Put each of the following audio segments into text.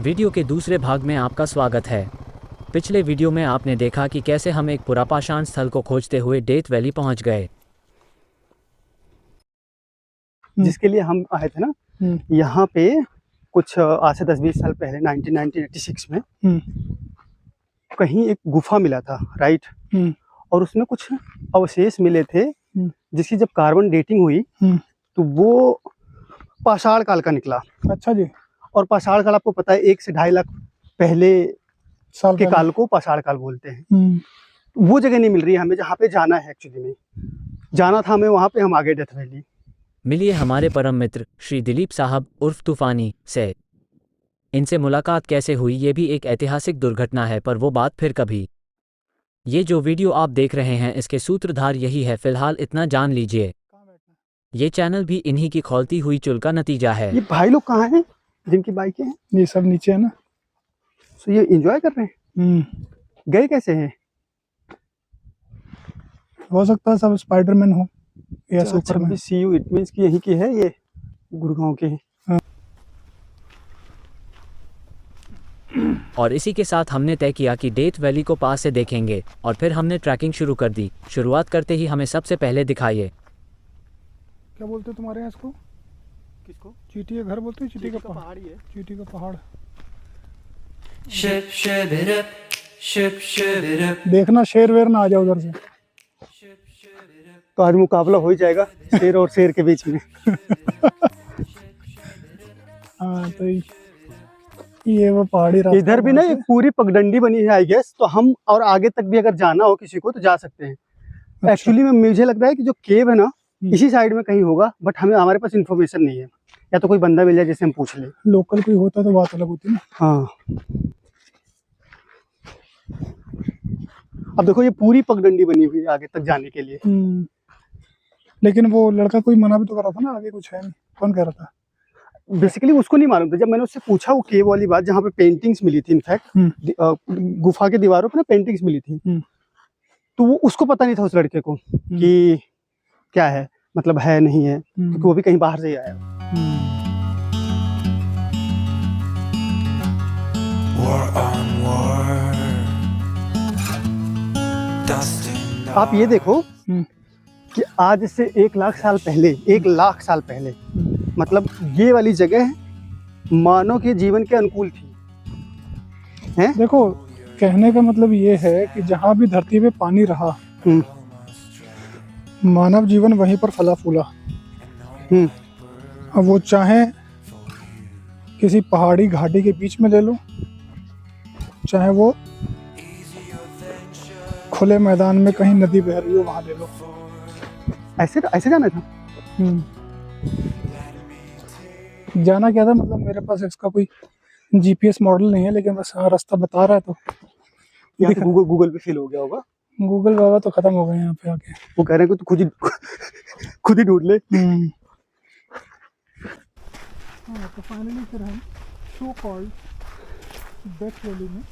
Video के दूसरे भाग में आपका स्वागत है। पिछले वीडियो में आपने देखा कि कैसे हम एक पुरापाषाण स्थल को खोजते हुए डेथ वैली पहुंच गए, जिसके लिए हम आए थे ना। यहाँ पे कुछ आज से 10-20 साल पहले 1986 में कहीं एक गुफा मिला था, राइट। और उसमें कुछ अवशेष मिले थे जिसकी जब कार्बन डेटिंग हुई तो वो पाषाण काल का निकला। अच्छा जी। और पाषाण काल आपको पता है 1 से 2.5 लाख पहले साल के काल को पाषाण काल बोलते हैं। वो जगह नहीं मिल रही है हमें जहाँ पे जाना है। एक्चुअली में जाना था हमें वहाँ पे, हम आगे डेथ वैली। मिलिए हमारे परम मित्र श्री दिलीप साहब उर्फ तूफानी से। इनसे मुलाकात कैसे हुई ये भी एक ऐतिहासिक दुर्घटना है, पर वो बात फिर कभी। ये जो वीडियो आप देख रहे हैं इसके सूत्रधार यही है। फिलहाल इतना जान लीजिए, ये चैनल भी इन्हीं की खौलती हुई चुल का नतीजा है। ये भाई लोग कहाँ हैं जिनकी बाइकें हैं? ये सब नीचे है ना। तो ये एंजॉय कर रहे हैं। गए कैसे हैं? हो सकता है सब स्पाइडरमैन हो या Superman. See you it means कि यहीं की है, ये गुड़गांव के हैं। और इसी के साथ हमने तय किया कि डेथ वैली को पास से देखेंगे और फिर हमने ट्रैकिंग शुरू कर दी। शुरुआत करते ही हमें सबसे पहले दिखाइए। क्या बोलते हैं तुम्हारे यहाँ इसको? किसको? चीटी का घर बोलते हैं? चीटी का पहाड़ ही है। चीटी का पहाड़। देखना शेर वेर ना आ जाओ उधर से, तो आज मुकाबला हो ही जाएगा शेर और शेर के बीच में। हाँ तो ये वो पहाड़ी रास्ता। इधर भी ना एक पूरी पगडंडी बनी है आई गेस, तो हम और आगे तक भी अगर जाना हो किसी को तो जा सकते हैं। एक्चुअली में मुझे लग रहा है कि जो केव है ना इसी साइड में कहीं होगा, बट हमारे पास इन्फॉर्मेशन नहीं है। या तो कोई बंदा मिल जाए जिससे हम पूछ ले। लोकल कोई होता तो बात अलग होती ना। हाँ अब देखो ये पूरी पगडंडी बनी हुई है आगे तक जाने के लिए। लेकिन वो लड़का कोई मना भी तो कर रहा था ना, आगे कुछ है नहीं। कौन कह रहा था? बेसिकली उसको नहीं मालूम था। जब मैंने उससे पूछा वो केव वाली बात जहाँ पे पेंटिंग्स मिली थी, इनफैक्ट गुफा के दीवारों पे ना पेंटिंग्स मिली थी, तो वो उसको पता नहीं था उस लड़के को कि क्या है, मतलब है नहीं है, क्योंकि वो भी कहीं बाहर से ही आया। आप ये देखो कि आज से 1 लाख साल पहले, 1 लाख साल पहले, मतलब ये वाली जगह मानव के जीवन के अनुकूल थी। हैं? देखो कहने का मतलब ये है कि जहाँ भी धरती पे पानी रहा मानव जीवन वहीं पर फला फूला। अब वो चाहे किसी पहाड़ी घाटी के बीच में ले लो, चाहे वो खुले मैदान में कहीं नदी बह रही हो वहां ले लो। ऐसे जाना था। जाना क्या था, मतलब मेरे पास इसका कोई जीपीएस मॉडल नहीं है, लेकिन बस हाँ रास्ता बता रहा है। तो गूगल पे फेल हो गया होगा। गूगल बाबा तो खत्म हो गए यहाँ पे आके। वो कह रहे हैं कि तू खुद ही ढूंढ ले। हाँ तो फाइनली फिर हम सो कॉल्ड डेथ वैली में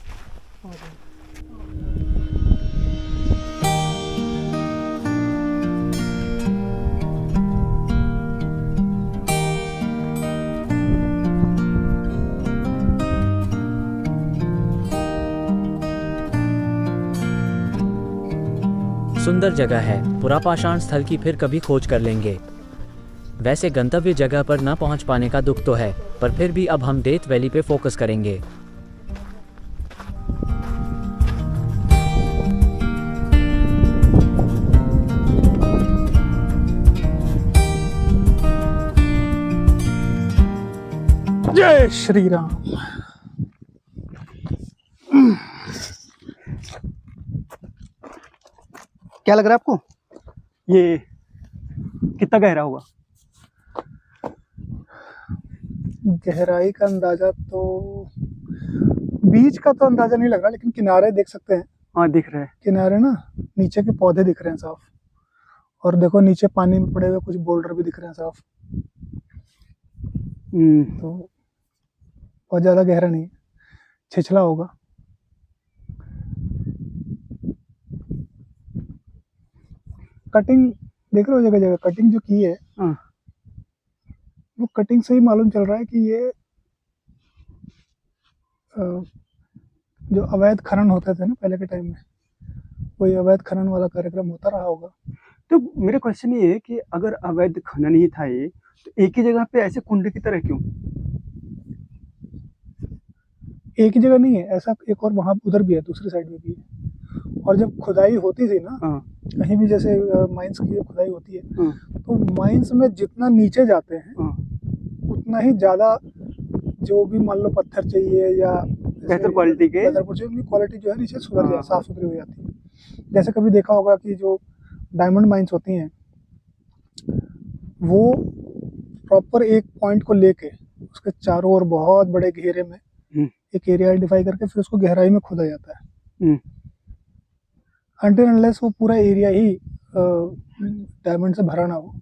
आ गए। सुंदर जगह है, पुरापाषाण स्थल की फिर कभी खोज कर लेंगे। वैसे गंतव्य जगह पर न पहुंच पाने का दुख तो है, पर फिर भी अब हम डेथ वैली पे फोकस करेंगे। जय श्री राम। क्या लग रहा है आपको ये कितना गहरा होगा? गहराई का अंदाजा तो, बीच का तो अंदाजा नहीं लग रहा, लेकिन किनारे देख सकते हैं। हाँ दिख रहे हैं किनारे ना, नीचे के पौधे दिख रहे हैं साफ। और देखो नीचे पानी में पड़े हुए कुछ बोल्डर भी दिख रहे हैं साफ। तो बहुत ज्यादा गहरा नहीं है, छिछला होगा। कटिंग देख रहे हो, जगह जगह कटिंग जो की है, वो कटिंग से ही मालूम चल रहा है कि ये जो अवैध खनन होते थे ना पहले के टाइम में, कोई अवैध खनन वाला कार्यक्रम होता रहा होगा। तो मेरा क्वेश्चन ये है कि अगर अवैध खनन ही था ये, तो एक ही जगह पे ऐसे कुंड की तरह क्यों? एक ही जगह नहीं है, ऐसा एक और वहाँ उधर भी है, दूसरी साइड में भी है। और जब खुदाई होती थी ना, कहीं भी जैसे माइंस की खुदाई होती है, तो माइंस में जितना नीचे जाते हैं उतना ही ज़्यादा जो भी मान लो पत्थर चाहिए या बेहतर क्वालिटी के, क्वालिटी जो है नीचे सुधर जाए, साफ सुथरी हो जाती है। जैसे कभी देखा होगा कि जो डायमंड माइंस होती हैं वो प्रॉपर एक पॉइंट को लेके उसके चारों ओर बहुत बड़े घेरे में एक एरिया आइडेंटिफाई करके फिर उसको गहराई में खोदा जाता है, अनटिल अनलेस वो पूरा एरिया ही डायमंड से भरा ना हो।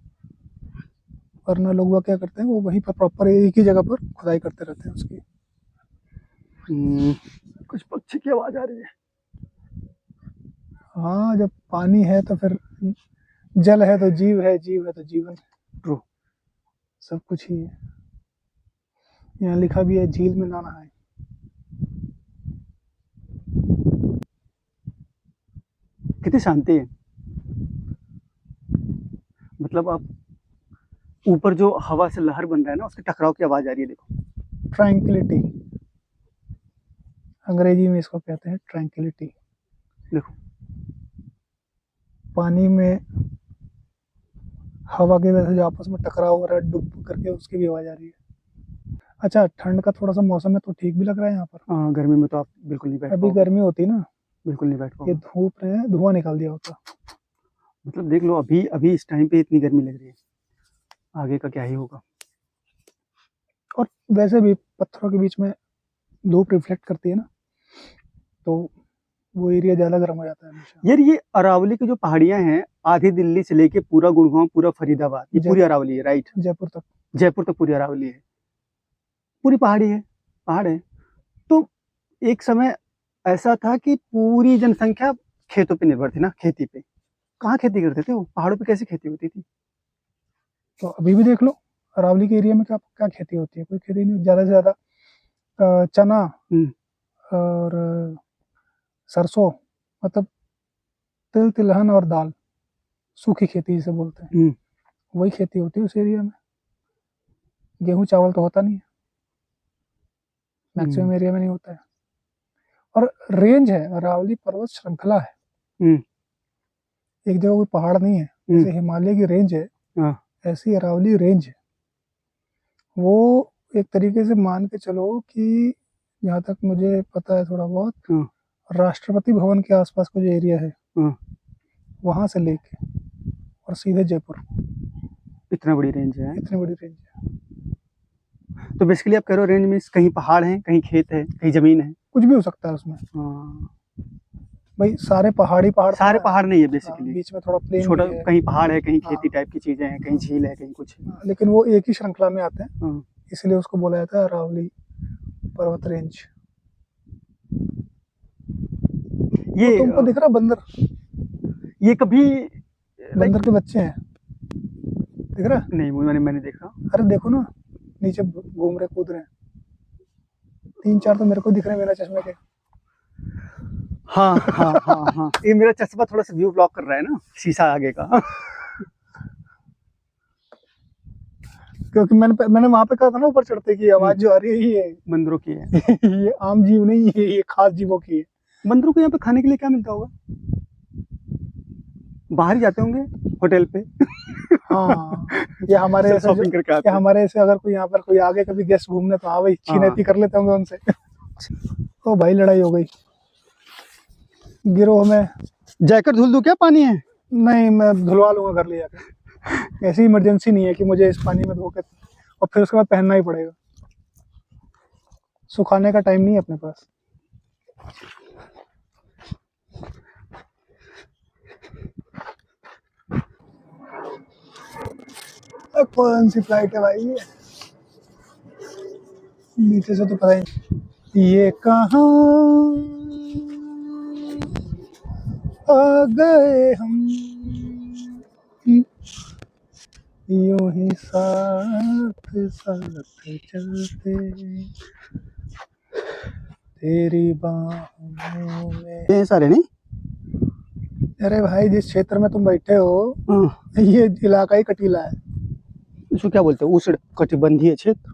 वरना लोग वो क्या करते हैं, वो वहीं पर प्रॉपर एक ही जगह पर खुदाई करते रहते हैं उसकी। कुछ पक्षी की आवाज आ रही है। हाँ, जब पानी है तो फिर जल है तो जीव है, जीव है तो जीवन है। ट्रू, सब कुछ ही है। यहाँ लिखा भी है झील में ना नहाए। कितनी शांति है, मतलब आप ऊपर जो हवा से लहर बन रहा है ना, उसके टकराव की आवाज आ रही है। देखो, ट्रैंक्विलिटी, अंग्रेजी में इसको कहते हैं ट्रैंक्विलिटी। देखो पानी में हवा के वजह से जो आपस में टकराव हो रहा है डुब करके, उसकी भी आवाज आ रही है। अच्छा, ठंड का थोड़ा सा मौसम है तो ठीक भी लग रहा है यहाँ पर। गर्मी में तो आप बिल्कुल नहीं बैठ अभी गर्मी होती ना, बिल्कुल नहीं बैठ पाओगे। ये धूप ने धुआं निकाल दिया होता। मतलब देख लो, अभी अभी इस टाइम पे इतनी गर्मी लग रही है, आगे का क्या ही होगा। और वैसे भी पत्थरों के बीच में धूप रिफ्लेक्ट करती है ना, तो वो एरिया ज्यादा गर्म हो जाता है हमेशा। यार, ये अरावली की जो पहाड़ियां हैं, आधी दिल्ली से लेके पूरा गुड़गांव, पूरा फरीदाबाद, ये पूरी अरावली है, राइट? जयपुर तक, जयपुर तक पूरी अरावली है, पूरी पहाड़ी है, पहाड़ है। तो एक समय ऐसा था कि पूरी जनसंख्या खेतों पे निर्भर थी ना, खेती पे। कहाँ खेती करते थे वो? पहाड़ों पे कैसे खेती होती थी? तो अभी भी देख लो अरावली के एरिया में क्या क्या खेती होती है, कोई खेती नहीं। ज्यादा से ज्यादा चना और सरसों, मतलब तिल तिलहन और दाल, सूखी खेती जिसे बोलते हैं, वही खेती होती है उस एरिया में। गेहूं चावल तो होता नहीं है, मैक्सिमम एरिया में नहीं होता है। और रेंज है, अरावली पर्वत श्रृंखला है, एक जगह कोई पहाड़ नहीं है। जैसे हिमालय की रेंज है, ऐसी अरावली रेंज है। वो एक तरीके से मान के चलो कि जहाँ तक मुझे पता है थोड़ा बहुत, राष्ट्रपति भवन के आसपास का जो एरिया है वहां से लेके और सीधे जयपुर, इतना बड़ी रेंज है। इतनी बड़ी रेंज है। तो बेसिकली आप कह रहे हो रेंज में कहीं पहाड़ है, कहीं खेत है, कहीं जमीन है, कुछ भी हो सकता है उसमें। भाई सारे पहाड़ सारे पहाड़ नहीं है बेसिकली, बीच में थोड़ा प्लेन छोटा, कहीं पहाड़ है, कहीं खेती टाइप की चीजें हैं, कहीं झील है, कहीं कुछ है। लेकिन वो एक ही श्रृंखला में आते हैं, इसलिए उसको बोला जाता है अरावली पर्वत रेंज। ये तुमको दिख रहा बंदर? ये कभी बंदर के बच्चे हैं, दिख रहा? नहीं, मैंने देखा। अरे देखो ना, नीचे घूम रहे, कूद रहे हैं। 3-4 तो मेरे को दिख रहे हैं बिना चश्मे के। हाँ। ये मेरा चश्मा थोड़ा सा व्यू ब्लॉक कर रहा है ना, शीशा आगे का। क्योंकि मैंने वहां पे कहा था ना, ऊपर चढ़ते की आवाज जो आ रही है ये बंदरों की है। ये आम जीव नहीं है, ये खास जीवों की है। बंदरों को यहाँ पे खाने के लिए क्या मिलता होगा? बाहर ही जाते होंगे होटल पे। हाँ, या हमारे ऐसे शॉपिंग करके आते हैं। हमारे ऐसे अगर कोई यहाँ पर कोई आगे कभी गेस्ट घूमने, तो हाँ भाई छीनैती कर लेते होंगे उनसे। तो भाई लड़ाई हो गई गिरोह में। जैकेट धुल दूं क्या? पानी है? नहीं, मैं धुलवा लूंगा घर ले जाकर। ऐसी इमरजेंसी नहीं है कि मुझे इस पानी में धो के और फिर उसके बाद पहनना ही पड़ेगा। सुखाने का टाइम नहीं है अपने पास। कौन सी फ्लाइट है भाई ये? नीचे से तो पता ही नहीं। ये कहाँ आ गए हम, यूं ही साथ साथ चलते। तेरी बाहों में। ये सारे नहीं। अरे भाई, जिस क्षेत्र में तुम बैठे हो ये इलाका ही कटीला है। इसको क्या बोलते हैं? उष्ण कटिबंधीय क्षेत्र।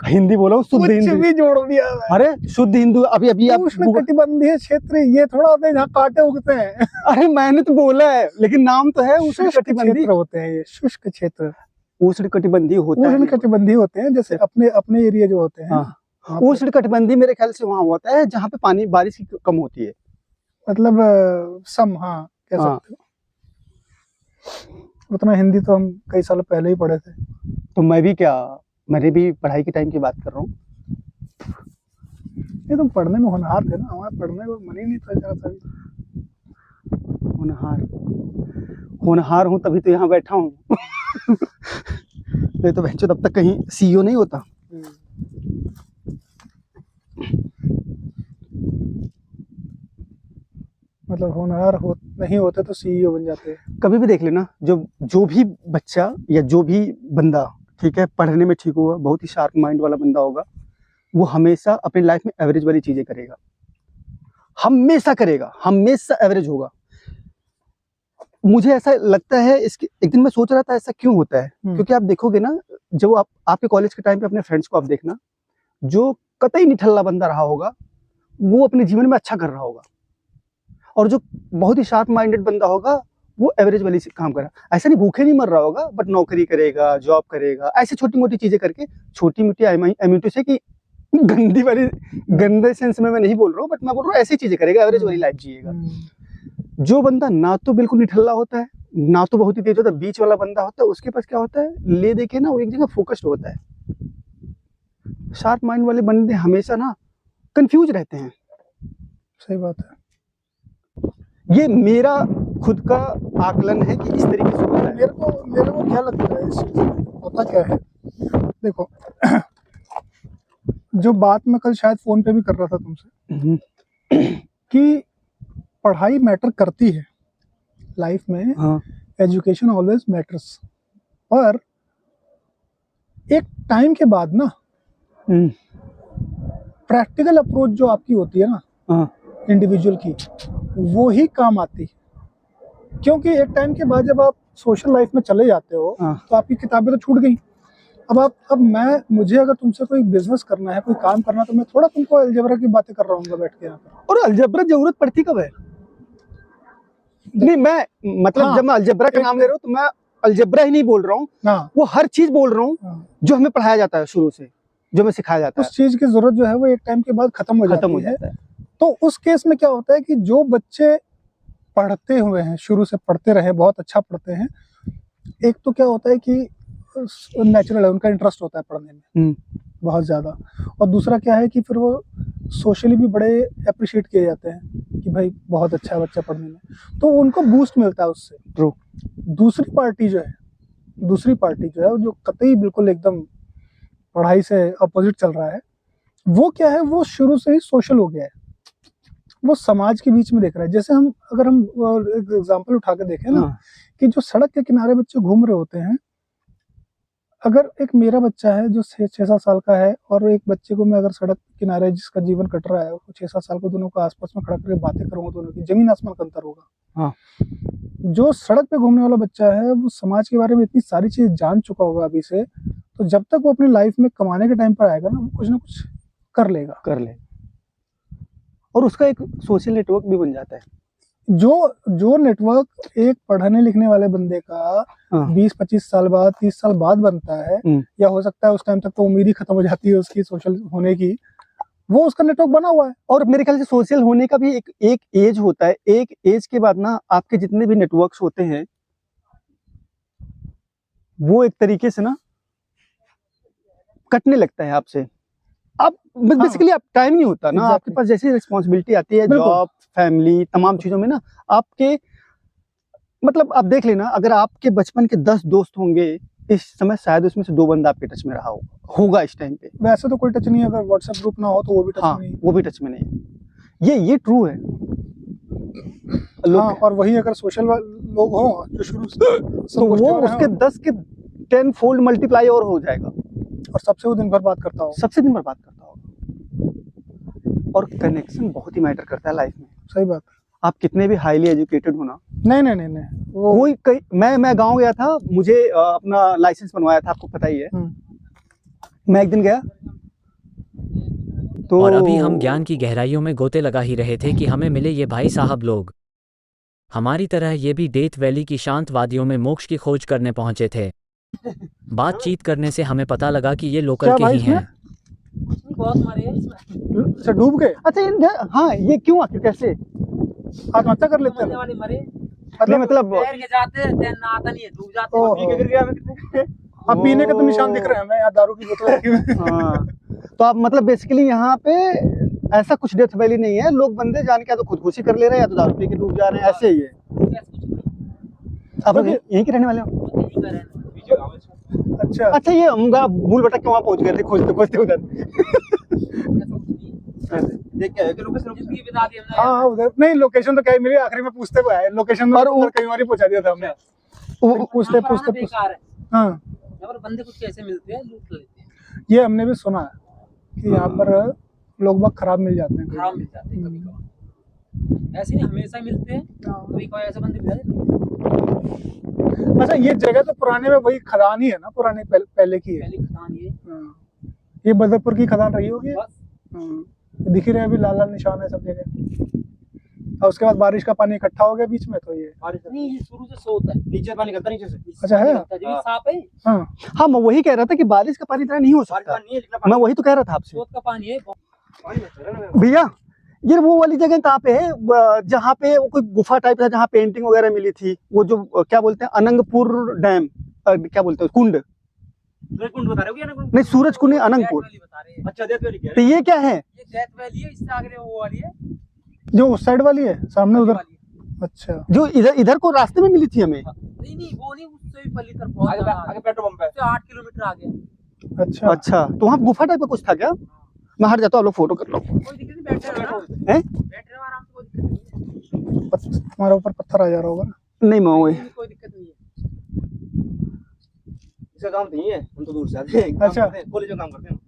हिंदी बोलो, शुद्ध कुछ हिंदी। भी जोड़ दिया है। अरे शुद्ध हिंदू। अभी अभी आप उष्ण कटिबंधीय क्षेत्र ये थोड़ा होता है जहाँ कांटे उगते हैं। अरे मैंने तो बोला है, लेकिन नाम तो है उष्ण शुष्क कटिबंधीय। क्षेत्र होते हैं ये, शुष्क क्षेत्र। उष्ण कटिबंधीय होता है। उष्ण कटिबंधीय होते हैं, जैसे अपने अपने एरिया जो होते हैं। हाँ। उष्ण कटिबंधीय मेरे ख्याल से वहाँ होता है जहाँ पे पानी बारिश की कम होती है। मतलब हाँ कह सकते हो। उतना हिंदी तो हम कई साल पहले ही पढ़े थे। तो मैंने भी पढ़ाई के टाइम की बात कर रहा हूँ। ये तुम पढ़ने में होनहार थे ना, हमारे पढ़ने को मन ही नहीं था जरा सा भी। होनहार हूँ तभी तो यहाँ बैठा हूँ। नहीं तो बच्चों तब तक कहीं सीईओ नहीं होता। मतलब होनहार नहीं होते तो सीईओ बन जाते। कभी भी देख लेना, जो भी बच्चा या जो भी बंदा, ठीक है, पढ़ने में ठीक होगा, बहुत ही शार्प माइंड वाला बंदा होगा, वो हमेशा अपनी लाइफ में एवरेज वाली चीजें करेगा। हमेशा करेगा, हमेशा एवरेज होगा। मुझे ऐसा लगता है, इसके एक दिन मैं सोच रहा था ऐसा क्यों होता है। क्योंकि आप देखोगे ना, जब आपके कॉलेज के टाइम पे अपने फ्रेंड्स को आप देखना, जो कतई निठल्ला बंदा रहा होगा वो अपने जीवन में अच्छा कर रहा होगा, और जो बहुत ही शार्प माइंडेड बंदा होगा वो एवरेज वाली काम कर रहा है। ऐसा नहीं भूखे नहीं मर रहा होगा, बट नौकरी करेगा, जॉब करेगा, ऐसे छोटी मोटी चीजें करके, छोटी मोटी एमिटी से कि गंदी वाली, गंदे सेंस में मैं नहीं बोल रहा हूँ, बट मैं बोल रहा हूँ ऐसी चीजें करेगा, एवरेज वाली लाइफ जिएगा। जो बंदा ना तो बिल्कुल निठल्ला होता है, ना तो बहुत ही तेज होता है, बीच वाला बंदा होता है, उसके पास क्या होता है, ले देखे ना वो एक जगह फोकस्ड होता है। शार्प माइंड वाले बंदे हमेशा ना कंफ्यूज रहते हैं। सही बात है। ये मेरा खुद का आकलन है कि इस तरीके से होता है। मेरे को क्या लगता है, इस चीज में होता क्या है, देखो जो बात मैं कल शायद फोन पे भी कर रहा था तुमसे, कि पढ़ाई मैटर करती है लाइफ में। हाँ। एजुकेशन ऑलवेज मैटर्स, पर एक टाइम के बाद ना प्रैक्टिकल अप्रोच जो आपकी होती है ना इंडिविजुअल की, वो ही काम आती है। क्योंकि एक टाइम के बाद जब आप सोशल लाइफ में चले जाते हो तो आपकी किताबें तो छूट गई। मुझे अगर तुमसे कोई बिजनेस करना है, कोई काम करना है, तो मैं थोड़ा तुमको अलजेब्रा की बातें कर रहा हूँ बैठ के यहाँ पर। और अलजेब्रा जरूरत पड़ती कब है? नहीं, मैं मतलब जब मैं अलजेब्रा का नाम ले रहा हूँ तो मैं अलजेब्रा ही नहीं बोल रहा हूँ, वो हर चीज बोल रहा हूँ जो हमें पढ़ाया जाता है शुरू से, जो हमें सिखाया जाता है। उस चीज की जरूरत जो है वो एक टाइम के बाद खत्म हो जाती है। तो उस केस में क्या होता है कि जो बच्चे पढ़ते हुए हैं, शुरू से पढ़ते रहे, बहुत अच्छा पढ़ते हैं, एक तो क्या होता है कि नेचुरल है, उनका इंटरेस्ट होता है पढ़ने में बहुत ज्यादा, और दूसरा क्या है कि फिर वो सोशली भी बड़े अप्रिशिएट किए जाते हैं कि भाई बहुत अच्छा है बच्चा पढ़ने में, तो उनको बूस्ट मिलता है उससे। ट्रू। दूसरी पार्टी जो है जो कतई बिल्कुल एकदम पढ़ाई से अपोजिट चल रहा है, वो क्या है, वो शुरू से ही सोशल हो गया है, वो समाज के बीच में देख रहा है। जैसे अगर हम एक एग्जांपल उठा के देखें ना, कि जो सड़क के किनारे बच्चे घूम रहे होते हैं, अगर एक मेरा बच्चा है जो 6-7 साल का है, और एक बच्चे को मैं अगर सड़क किनारे जिसका जीवन कट रहा है, 6-7 साल को, दोनों को आसपास में खड़ा करके बातें करूंगा, दोनों की जमीन आसमान का अंतर होगा। जो सड़क पे घूमने वाला बच्चा है वो समाज के बारे में इतनी सारी चीज जान चुका होगा अभी से, तो जब तक वो अपनी लाइफ में कमाने के टाइम पर आएगा ना, वो कुछ ना कुछ कर लेगा। और उसका एक सोशल नेटवर्क भी बन जाता है। जो नेटवर्क एक पढ़ने लिखने वाले बंदे का 20-25 साल बाद, 30 साल बाद बनता है, या हो सकता है उस टाइम तक तो उम्मीद ही खत्म हो जाती है उसकी सोशल होने की, वो उसका नेटवर्क बना हुआ है। और मेरे ख्याल से सोशल होने का भी एक एज होता है। एक एज के बाद ना आपके जितने भी नेटवर्क्स होते हैं वो एक तरीके से ना कटने लगता है आपसे। आप बेसिकली आप टाइम नहीं होता ना, आपके पास जैसे रिस्पॉन्सिबिलिटी आती है, जॉब, फैमिली, तमाम चीजों में ना आपके, मतलब आप देख लेना, अगर आपके बचपन के 10 दोस्त होंगे इस समय, शायद उसमें से 2 बंदा आपके टच में रहा होगा इस टाइम पे। वैसे तो कोई टच नहीं है, अगर व्हाट्सएप ग्रुप ना हो तो वो भी टच में नहीं है। वो भी टच में नहीं है। ये ट्रू है। और वही अगर सोशल लोग हों जो शुरू से, तो वो उसके 10 के 10 फोल्ड मल्टीप्लाई और हो जाएगा। और सबसे वो दिन भर बात करता हो। सबसे दिन भर बात करता होगा। और कनेक्शन बहुत ही मैटर करता है लाइफ में। सही बात है। आप कितने भी हाईली एजुकेटेड हो ना, नहीं वो कोई कई मैं गांव गया था, मुझे अपना लाइसेंस बनवाया था, आपको पता ही है। मैं एक दिन गया तो और अभी हम ज्ञान की गहराइयों में गोते लगा ही रहे थे कि हमें मिले ये भाई साहब लोग। हमारी तरह ये भी डेथ वैली की शांत वादियों में मोक्ष की खोज करने पहुंचे थे। बातचीत करने से हमें पता लगा कि ये लोकल के ही हैं। अच्छा डूब गए। अच्छा हाँ, ये क्यों आखिर कैसे आत्महत्या कर लेते हैं मतलब तैर के जाते हैं, तैरना आता नहीं है, डूब जाते हैं। पी के गिर गया मैं। अब पीने के तो निशान दिख रहे हैं हमें, यहाँ दारू की बोतल रखी हुई है। हाँ, तो आप मतलब बेसिकली यहाँ पे ऐसा कुछ डेथ वैली नहीं है, लोग बंदे जान के या तो खुदकुशी कर ले रहे हैं या तो दारू पी के डूब जा रहे हैं, ऐसे ही है। आप लोग यहीं के रहने वाले हो? अच्छा ये हम भूल भटक के वहाँ पहुँच गए थे खोजते खोजते उधर। देख के लोकेशन भी बता दी हमने। हाँ उधर नहीं, लोकेशन तो क्या मिली, आखिरी में पूछते हुए आए लोकेशन, और कई बार पहुंचा दिया था हमने। पूछते बेकार है। हाँ यहाँ पर बंदे कुछ कैसे मिलते हैं, लूट लेते हैं। ये हमने भी सुना है कि यहाँ पर लोग बहुत खराब मिल जाते हैं। खराब मिल जाते हैं कभी कभार, ऐसे नहीं हमेशा मिलते हैं, कभी कोई ऐसे बंदे मिल जाते। अच्छा ये जगह तो पुराने में वही खदान ही है ना, पुराने पहले की है। पहले खदान ये ये बदरपुर की खदान रही होगी। बस दिख ही रहे अभी लाल लाल निशान है सब जगह। और उसके बाद बारिश का पानी इकट्ठा हो गया बीच में, तो ये बारिश नहीं, ये शुरू से सोत है, नीचे पानी निकलता नीचे से। अच्छा है, साफ है। हाँ मैं वही कह रहा था कि बारिश का पानी इतना नहीं हो सकता। मैं वही तो कह रहा था आपसे। सोत का पानी है। भैया ये वो वाली जगह कहाँ पे है जहाँ पे वो कोई गुफा टाइप है जहाँ पेंटिंग वगैरह मिली थी, वो जो क्या बोलते हैं अनंगपुर डैम, क्या बोलते हैं कुंड? कुंड बता रहे हो? नहीं सूरज कुंड अनंगपुर। अच्छा डेथ वैली तो ये क्या है? ये डेथ वैली है, इससे आगे वो वाली है जो उस साइड वाली है सामने उधर। अच्छा जो इधर को रास्ते में मिली थी हमें। नहीं वो नहीं, उससे भी पल्ली तरफ बहुत आगे पेट्रोल पंप है, 8 किलोमीटर आगे। अच्छा तो वहाँ गुफा टाइप का कुछ था क्या? मैं हट जाता हूँ, आप लोग फोटो कर लो। कोई दिक्कत नहीं, बैठे रहो आराम से, कोई दिक्कत नहीं है। तुम्हारे ऊपर पत्थर आ जा रहा होगा। नहीं मैं वही, कोई दिक्कत नहीं है, इसका काम नहीं है, हम तो दूर से आते हैं। अच्छा कॉलेज का काम करते हैं।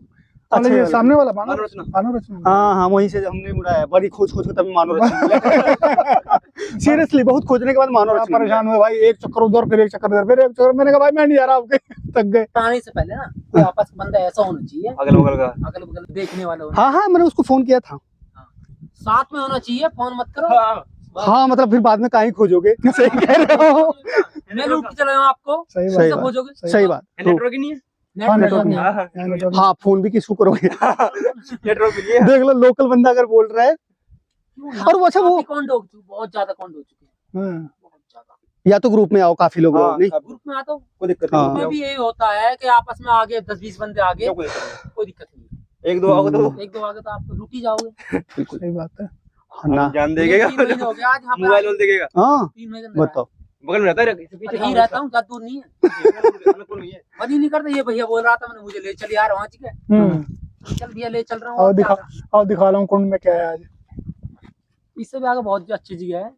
अच्छा ये सामने वाला मानव मानव रचना। हाँ वहीं से हमने उड़ाया, बड़ी खोज खोज के तब मानव रचना। सीरियसली बहुत खोजने के बाद मानव रचना। परेशान हुए भाई, एक चक्कर उधर फिर एक चक्कर इधर फिर एक चक्कर, मैंने कहा भाई मैं नहीं आ रहा, आपके थक गए। आने से पहले ना कोई आपस में बंदा ऐसा होना चाहिए, अगल बगल देखने वाला होना। हाँ मैंने उसको फोन किया था। साथ में होना चाहिए, फोन मत करो। हाँ मतलब फिर बाद में कहीं खोजोगे। सही कह रहे हो, मैं लूट के चला जाऊँ आपको, सही बात, खोजोगे। सही बात। नेटवर्क नहीं है, हाँ फोन भी किसको करोगे? नेटवर्क भी नहीं है। देख लो लोकल बंदा अगर बोल रहा है। और वो अच्छा वो बहुत ज्यादा कांड हो चुके हैं, बहुत ज्यादा। या तो ग्रुप में आओ, काफी लोग रहो। नहीं ग्रुप में आता कोई दिक्कत नहीं, ग्रुप में भी यही होता है कि आपस में आगे 10-20 बंदे आगे, कोई दिक्कत नहीं। एक दो आगे तो आप तो लूट ही जाओगे। बिल्कुल सही बात है। ना जान देगा, मोबाइल वोल देगा। हाँ बताओ, बगल में रहता है, यहीं रहता हूँ, ज्यादा दूर नहीं है। मनी नहीं करता, ये भैया बोल रहा था, मैंने मुझे ले चल यार वहाँ, ठीक है चल भैया ले चल रहा हूँ। और दिखा रहा हूँ कुंड में क्या है आज। इससे भी आगे बहुत अच्छी जगह है,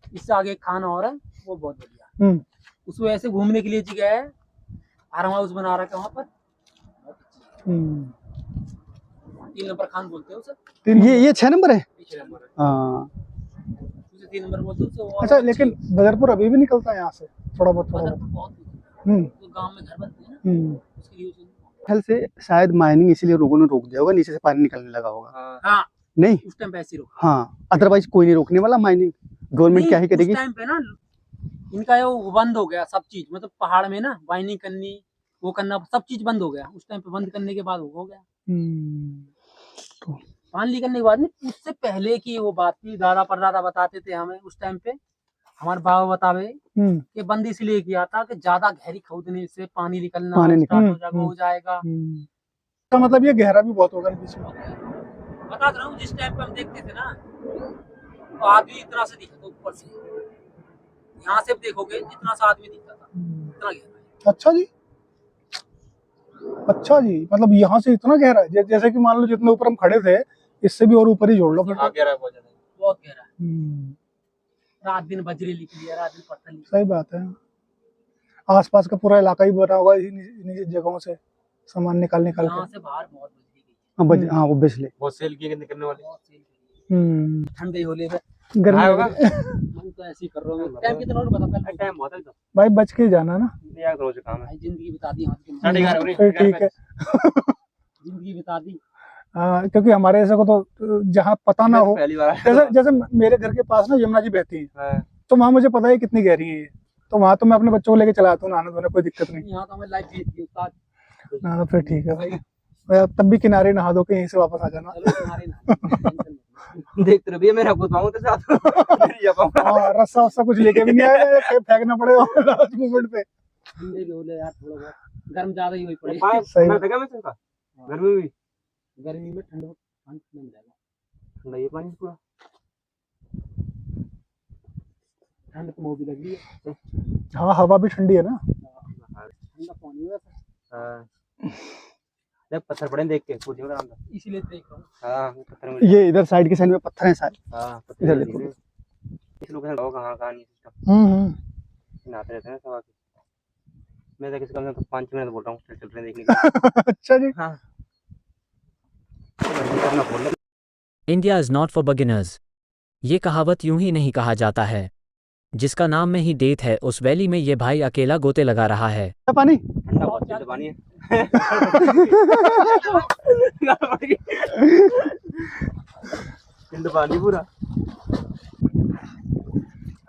इससे आगे एक खाना और है, वो बहुत बढ़िया है। उसमें ऐसे घूमने के लिए जगह है, फार्म हाउस बना रखा है वहाँ पर। 3 नंबर खान बोलते हैं उसे। ये 6 नंबर है। 6 नंबर है, हाँ 3 नंबर बोलते हैं उसे। अच्छा लेकिन बदरपुर अभी भी निकलता है यहाँ से थोड़ा बहुत तो गांव में घर बनते हैं ना, उसके लिए हल से शायद माइनिंग इसीलिए लोगों ने रोक दिया होगा, नीचे से पानी निकलने लगा होगा। हाँ नहीं उस टाइम पे ऐसे रोक। हाँ अदरवाइज कोई नहीं रोकने वाला माइनिंग, गवर्नमेंट क्या ही करेगी। उस टाइम पे ना इनका वो बंद हो गया सब चीज, मतलब पहाड़ में ना माइनिंग करनी, वो करना, सब चीज बंद हो गया उस टाइम पे। बंद करने के बाद हो गया, पानी करने के बाद नहीं, उससे पहले की वो बात थी। दादा परदादा बताते थे हमें उस टाइम पे, हमारे बाबा बतावे कि बंद इसलिए किया था कि ज्यादा गहरी खोदने से पानी निकलना स्टार्ट हो जाएगा। तो मतलब ये गहरा भी बहुत होगा बीच में। बता रहा हूँ, जिस टाइम पे हम देखते थे ना तो आदमी इतना से दिखा था ऊपर से, यहाँ से देखोगे जितना सा आदमी दिखता था, इतना गहरा। अच्छा जी मतलब यहाँ से इतना गहरा है, जैसे कि मान लो जितने ऊपर हम खड़े थे इससे भी और ऊपर ही जोड़ लो फिर। गहरा है, बहुत गहरा है। रात दिन बजरी लिख लिया, रात दिन पत्थर लिख। सही बात है। आसपास का पूरा इलाका ही बना होगा इन्हीं जगहों से। सामान निकाल निकाल यहाँ के। से बाहर बहुत बिजली गई है। हाँ वो बिजली बहुत सेल किए निकलने वाले। बहुत सेल गई है। ठंडे होले पे गर्मी होगा। हम तो ऐसे ही कर रहे हैं। टाइम कितना और बता पहले। टाइम बहुत है तो भाई बच के ही जाना ना। यार रोज काम है। भाई जिंदगी बिता दी हाथ के। 11:30 फिर ठीक है। जिंदगी बिता दी। हाँ, क्योंकि हमारे ऐसे को तो जहाँ पता ना हो, पहली बार जैसे जैसे मेरे घर के पास ना यमुना जी बहती है, हाँ। तो वहाँ मुझे पता है कितनी गहरी है ये, तो वहाँ तो मैं अपने बच्चों को लेके चला आता हूँ नहाने धोने, कोई दिक्कत नहीं। यहाँ तो हमें लाइफ जीत गई उस्ताद। ना तो फिर ठीक है भाई, भाई तब भी किनारे नहा दो के यहीं से वापस आ जाना। चलो तुम्हारे ना। देखते रहो भैया, मैं आपको पाऊँ तो साथ नहीं जा पाऊंगा। हाँ, रस्सा वस्सा कुछ लेके भी नहीं आया, फेंकना पड़ेगा लास्ट मोमेंट पे। ठंडे भी होले यार, थोड़ा बहुत गर्म ज्यादा ही हुई पड़ी। सही मैं देखा मैं इसका गर्मी में भी गर्मी में ठंड मिल जाएगा। ठंडा ये पानी पूरा। ठंड तो वो भी लग रही है। हाँ, हवा भी ठंडी है ना। ठंडा पानी है वैसे। हाँ देख पत्थर पड़े देख के पूछिए मेरा अंदर। इसीलिए देख रहा हूँ। हाँ पत्थर में। ये इधर साइड के साइड में पत्थर हैं सारे। हाँ पत्थर इधर इधर देखो। देखो। इस लोग हैं कहाँ नहीं सिस्टम नहाते रहते हैं सब आके। मैं तो किसी कम से कम 5 मिनट बोल रहा हूँ चल रहे देखने के। अच्छा जी। हाँ करना बोल रहा। India is not for beginners. ये कहावत यूं ही नहीं कहा जाता है। जिसका नाम में ही डेट है, उस वैली में ये भाई अकेला गोते लगा रहा है। पानी ठंडा बहुत चिल्ड पानी है। चिल्ड पानी पूरा।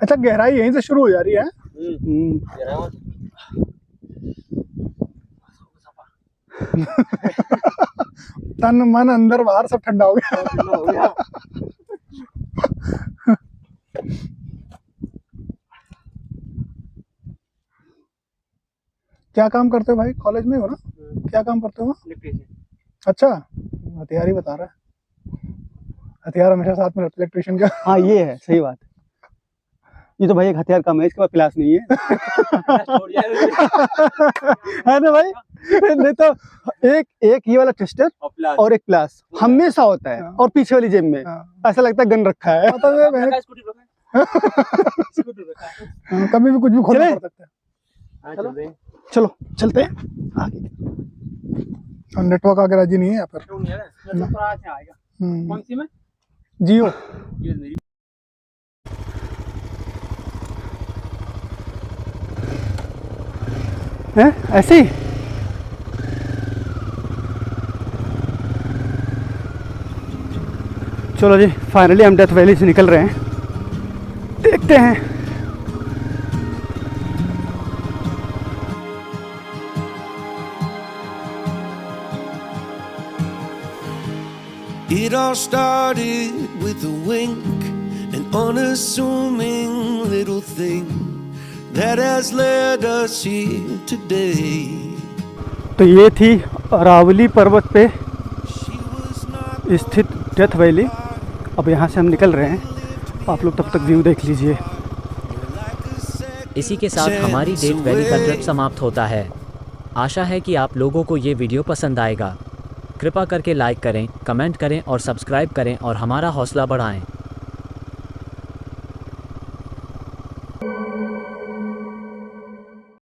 अच्छा, गहराई यहीं से शुरू हो जा रही है। तन मन अंदर बाहर सब ठंडा हो गया। क्या काम करते हो भाई? कॉलेज में हो ना? क्या काम करते हो? अच्छा, हथियार ही बता रहा है। हथियार हमेशा साथ में रहते इलेक्ट्रिशियन का। हाँ ये है सही बात। ये तो भाई एक हथियार कम है, इसके पास प्लास नहीं है। है ना भाई? नहीं तो एक ये वाला टेस्टर और एक प्लास हमेशा होता है, और पीछे वाली जेब में ऐसा लगता है गन रखा है। कभी भी कुछ भी खोलना पड़ सकता है। चलो चलते हैं आगे। और नेटवर्क आगे राजी नहीं है यहाँ पर। कौन सी में? जियो। हैं ऐसे ही चलो जी, फाइनली हम डेथ वैली से निकल रहे हैं। देखते हैं। It all started with a wink, an unassuming little thing that has led us here today. तो ये थी अरावली पर्वत पे She was not स्थित डेथ वैली। अब यहाँ से हम निकल रहे हैं, आप लोग तब तक व्यू देख लीजिए। इसी के साथ हमारी डेथ वैली का ट्रिप समाप्त होता है। आशा है कि आप लोगों को ये वीडियो पसंद आएगा। कृपा करके लाइक करें, कमेंट करें और सब्सक्राइब करें और हमारा हौसला बढ़ाएं।